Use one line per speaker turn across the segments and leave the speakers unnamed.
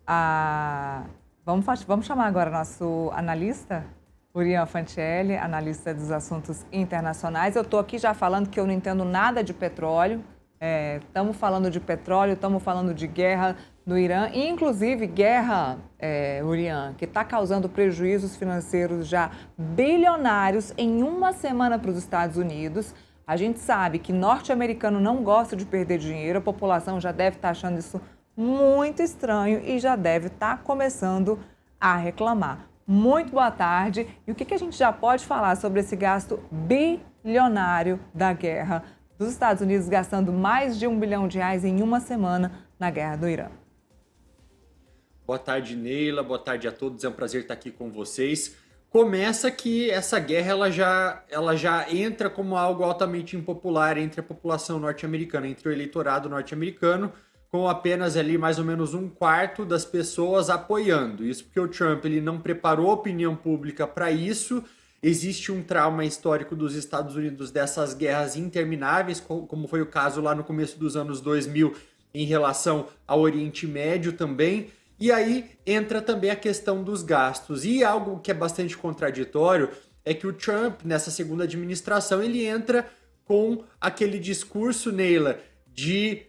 a... Vamos chamar agora nosso analista, Urian Fantielli, analista dos assuntos internacionais. Eu estou aqui já falando que eu não entendo nada de petróleo. Estamos falando de petróleo, estamos falando de guerra no Irã, e inclusive guerra, Urian, que está causando prejuízos financeiros já bilionários em uma semana para os Estados Unidos. A gente sabe que norte-americano não gosta de perder dinheiro, a população já deve estar achando isso muito estranho e já deve estar começando a reclamar. Muito boa tarde. E o que a gente já pode falar sobre esse gasto bilionário da guerra dos Estados Unidos, gastando mais de R$ 1 bilhão em uma semana na guerra do Irã?
Boa tarde, Neila. Boa tarde a todos. É um prazer estar aqui com vocês. Começa que essa guerra ela já entra como algo altamente impopular entre a população norte-americana, entre o eleitorado norte-americano, com apenas ali mais ou menos um quarto das pessoas apoiando. Isso porque o Trump ele não preparou a opinião pública para isso. Existe um trauma histórico dos Estados Unidos dessas guerras intermináveis, como foi o caso lá no começo dos anos 2000 em relação ao Oriente Médio também. E aí entra também a questão dos gastos. E algo que é bastante contraditório é que o Trump, nessa segunda administração, ele entra com aquele discurso, Neila, de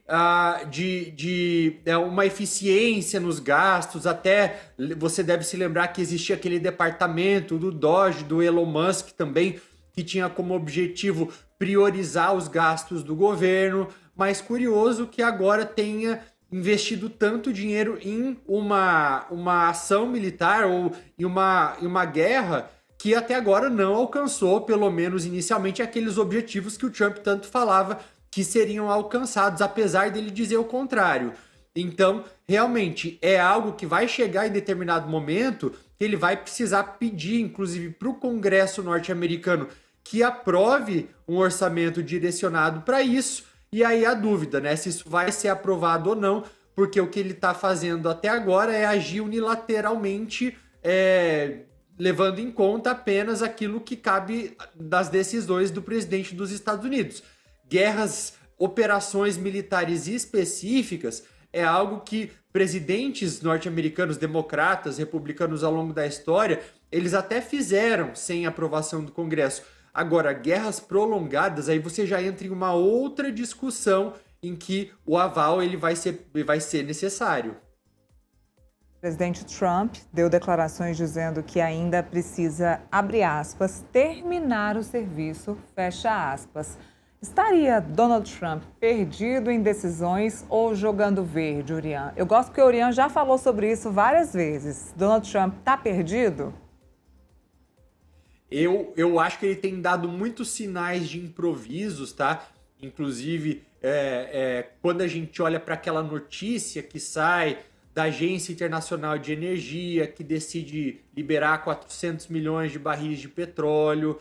uma eficiência nos gastos. Até você deve se lembrar que existia aquele departamento do Doge, do Elon Musk também, que tinha como objetivo priorizar os gastos do governo. Mas curioso que agora tenha investido tanto dinheiro em uma ação militar ou em uma guerra que até agora não alcançou, pelo menos inicialmente, aqueles objetivos que o Trump tanto falava que seriam alcançados, apesar dele dizer o contrário. Então, realmente, é algo que vai chegar em determinado momento que ele vai precisar pedir, inclusive, para o Congresso norte-americano que aprove um orçamento direcionado para isso. E aí a dúvida, né, se isso vai ser aprovado ou não, porque o que ele está fazendo até agora é agir unilateralmente, levando em conta apenas aquilo que cabe das decisões do presidente dos Estados Unidos. Guerras, operações militares específicas é algo que presidentes norte-americanos, democratas, republicanos ao longo da história, eles até fizeram sem aprovação do Congresso. Agora, guerras prolongadas, aí você já entra em uma outra discussão em que o aval ele vai ser necessário.
O presidente Trump deu declarações dizendo que ainda precisa, abre aspas, terminar o serviço, fecha aspas. Estaria Donald Trump perdido em decisões ou jogando verde, Urian? Eu gosto que o Urian já falou sobre isso várias vezes. Donald Trump está perdido?
Eu acho que ele tem dado muitos sinais de improvisos, tá? Inclusive, quando a gente olha para aquela notícia que sai da Agência Internacional de Energia, que decide liberar 400 milhões de barris de petróleo,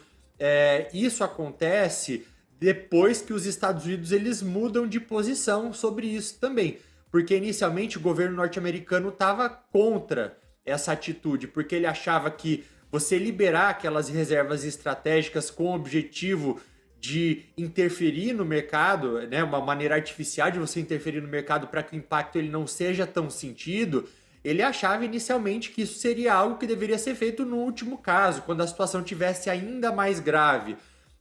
isso acontece depois que os Estados Unidos eles mudam de posição sobre isso também. Porque inicialmente o governo norte-americano estava contra essa atitude, porque ele achava que você liberar aquelas reservas estratégicas com o objetivo de interferir no mercado, né, uma maneira artificial de você interferir no mercado para que o impacto ele não seja tão sentido, ele achava inicialmente que isso seria algo que deveria ser feito no último caso, quando a situação tivesse ainda mais grave.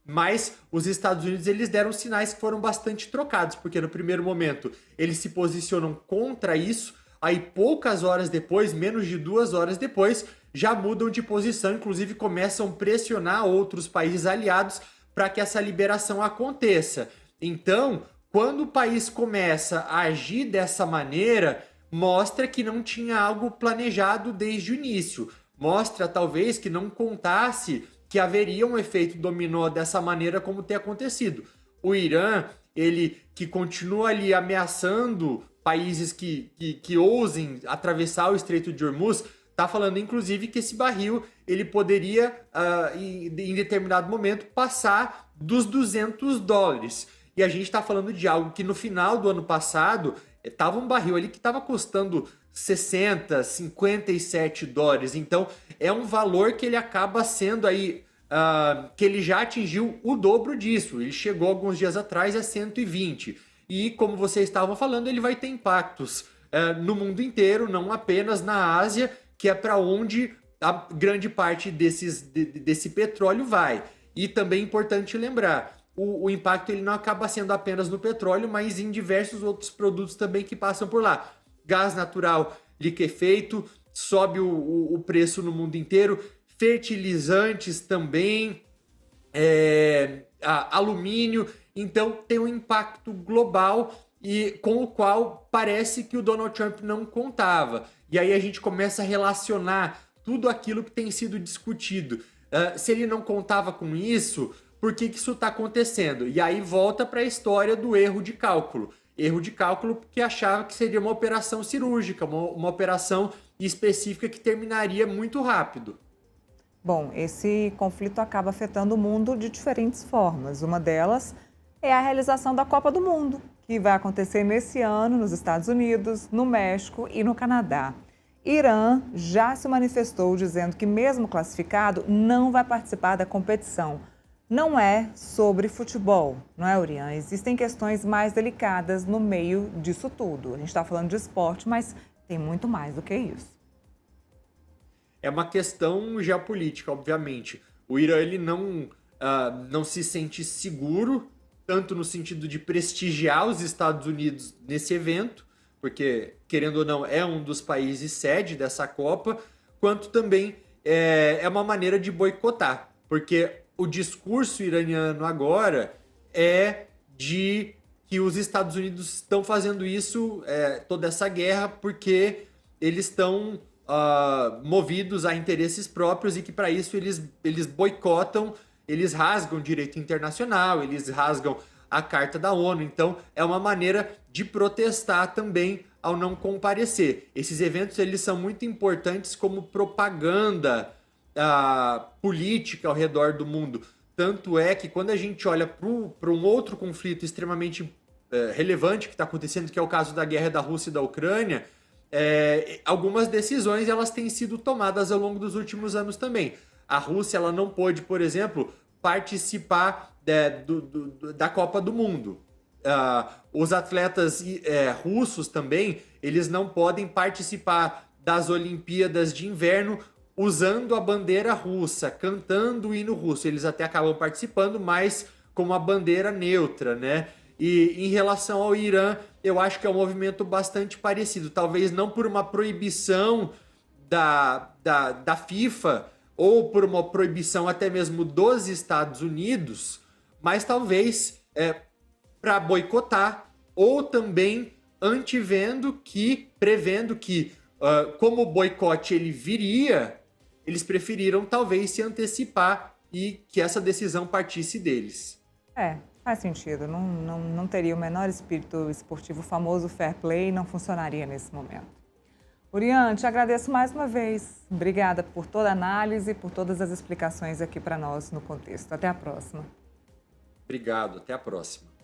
Mas os Estados Unidos eles deram sinais que foram bastante trocados, porque no primeiro momento eles se posicionam contra isso, aí poucas horas depois, menos de 2 horas depois, já mudam de posição, inclusive começam a pressionar outros países aliados para que essa liberação aconteça. Então, quando o país começa a agir dessa maneira, mostra que não tinha algo planejado desde o início. Mostra, talvez, que não contasse que haveria um efeito dominó dessa maneira como tem acontecido. O Irã, ele que continua ali ameaçando países que ousem atravessar o Estreito de Hormuz, está falando, inclusive, que esse barril ele poderia, em determinado momento, passar dos $200. E a gente está falando de algo que no final do ano passado estava um barril ali que estava custando 60, $57. Então, é um valor que ele acaba sendo aí, que ele já atingiu o dobro disso. Ele chegou alguns dias atrás a 120. E, como vocês estavam falando, ele vai ter impactos no mundo inteiro, não apenas na Ásia, que é para onde a grande parte desse petróleo vai. E também é importante lembrar, o impacto ele não acaba sendo apenas no petróleo, mas em diversos outros produtos também que passam por lá. Gás natural liquefeito, sobe o preço no mundo inteiro, fertilizantes também, alumínio, então tem um impacto global e com o qual parece que o Donald Trump não contava. E aí a gente começa a relacionar tudo aquilo que tem sido discutido. Se ele não contava com isso, por que isso está acontecendo? E aí volta para a história do erro de cálculo. Erro de cálculo porque achava que seria uma operação cirúrgica, uma operação específica que terminaria muito rápido.
Bom, esse conflito acaba afetando o mundo de diferentes formas. Uma delas é a realização da Copa do Mundo, que vai acontecer nesse ano nos Estados Unidos, no México e no Canadá. Irã já se manifestou dizendo que, mesmo classificado, não vai participar da competição. Não é sobre futebol, não é, Urian? Existem questões mais delicadas no meio disso tudo. A gente está falando de esporte, mas tem muito mais do que isso.
É uma questão geopolítica, obviamente. O Irã ele não se sente seguro, tanto no sentido de prestigiar os Estados Unidos nesse evento, porque, querendo ou não, é um dos países sede dessa Copa, quanto também é uma maneira de boicotar, porque o discurso iraniano agora é de que os Estados Unidos estão fazendo isso, toda essa guerra, porque eles estão movidos a interesses próprios e que para isso eles boicotam, eles rasgam direito internacional, eles rasgam a Carta da ONU. Então é uma maneira de protestar também ao não comparecer. Esses eventos eles são muito importantes como propaganda política ao redor do mundo. Tanto é que quando a gente olha para um outro conflito extremamente relevante que está acontecendo, que é o caso da guerra da Rússia e da Ucrânia, algumas decisões elas têm sido tomadas ao longo dos últimos anos também. A Rússia ela não pôde, por exemplo, participar da Copa do Mundo. Os atletas russos também, eles não podem participar das Olimpíadas de Inverno usando a bandeira russa, cantando o hino russo. Eles até acabam participando, mas com uma bandeira neutra, né? E em relação ao Irã, eu acho que é um movimento bastante parecido. Talvez não por uma proibição da FIFA ou por uma proibição até mesmo dos Estados Unidos, mas talvez para boicotar ou também prevendo que como o boicote ele viria, eles preferiram talvez se antecipar e que essa decisão partisse deles.
Faz sentido. Não teria o menor espírito esportivo, o famoso fair play, não funcionaria nesse momento. Urian, te agradeço mais uma vez. Obrigada por toda a análise e por todas as explicações aqui para nós no contexto. Até a próxima.
Obrigado, até a próxima.